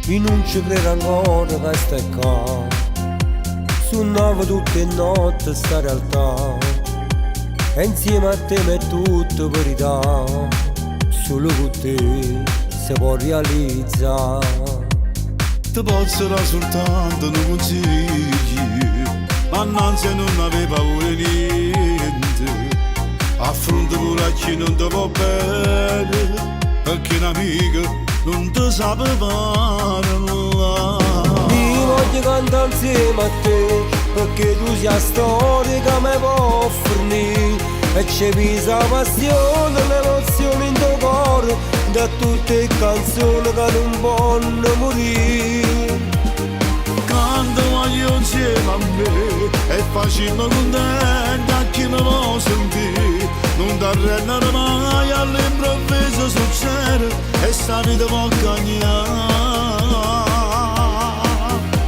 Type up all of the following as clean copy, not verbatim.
Io non ci credo ancora che stai qua. Suonava tutte le notti sta realtà, e insieme a te mi è tutta verità. Solo con te si può realizzare. Ti posso dare soltanto un consiglio, ma Nanzi non aveva paura niente. Affronta pure a chi non ti va bene, perché un amico non ti sa parlare. Io voglio cantare insieme a te, perché tu sia storia che mi può fornire. E c'è visa la passione, l'emozione in tuo cuore, da tutte le canzoni che non possono morire. Quando voglio insieme a me, è facile contento a chi mi può sentire. Non ti arrendere mai, all'improvviso succede, e sta vita può cambiare.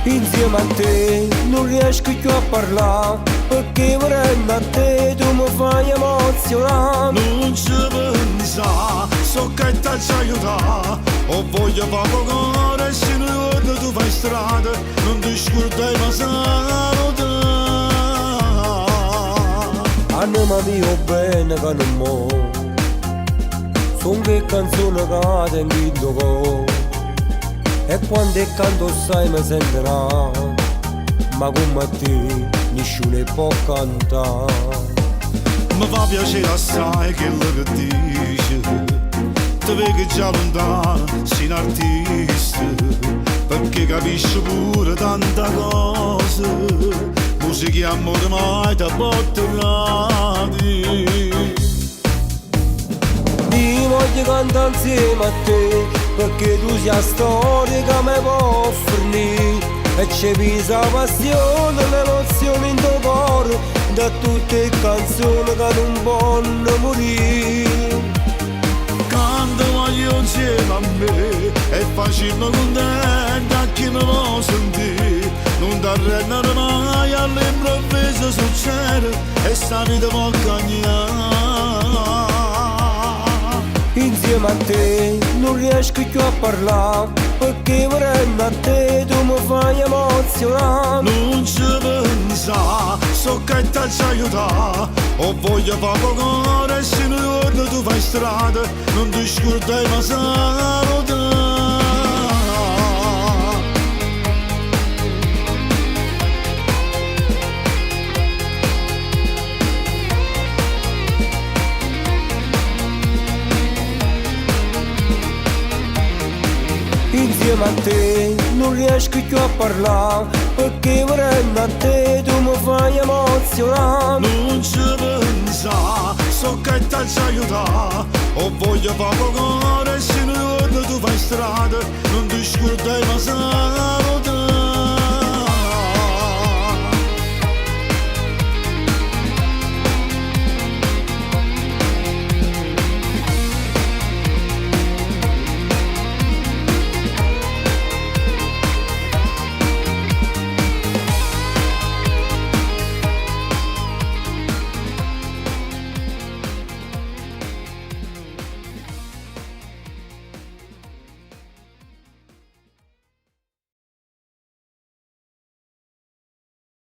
Insieme a te non riesco più a parlare, perché vorrei a te tu mi fai emozionare. Non ci pensa, so che ti aiuta, ho voglia poco cuore, se non guarda tu fai strada, non ti scordai ma salutare. Anima mio bene che non mo, son che canzone che tengo in tuo cuore. E quando canto sai mi sentirà, ma come te nessuno può cantare. Mi fa piacere assai quello che dici, ti vedi già lontano, sei un artista, perché capisci pure tanta cosa, musica e amore mai ti botterati. Io voglio cantare insieme a te, perché tu sia storia che mi può fornire. E c'è visa la passione, l'emozione in tuo cuore, da tutte le canzoni che non possono morire. Quando voglio insieme a me, è facile contento a chi mi può sentire. Non ti arrendere mai, all'improvviso succede, e sta vita può cambiare. Insieme a te non riesco più a parlare, perché vorrei a te tu mi fai emozionare. Non ci pensa, so che ti aiuta, ho voglia poco cuore, se non guarda tu fai strada, non ti scordai ma salutare. Insieme a te non riesco più a parlare, perché vorrei a te tu mi fai emozionare. Non ci pensa, so che ti aiuta, ho voglia poco cuore, se non guarda tu fai strada, non ti scordai ma salutare.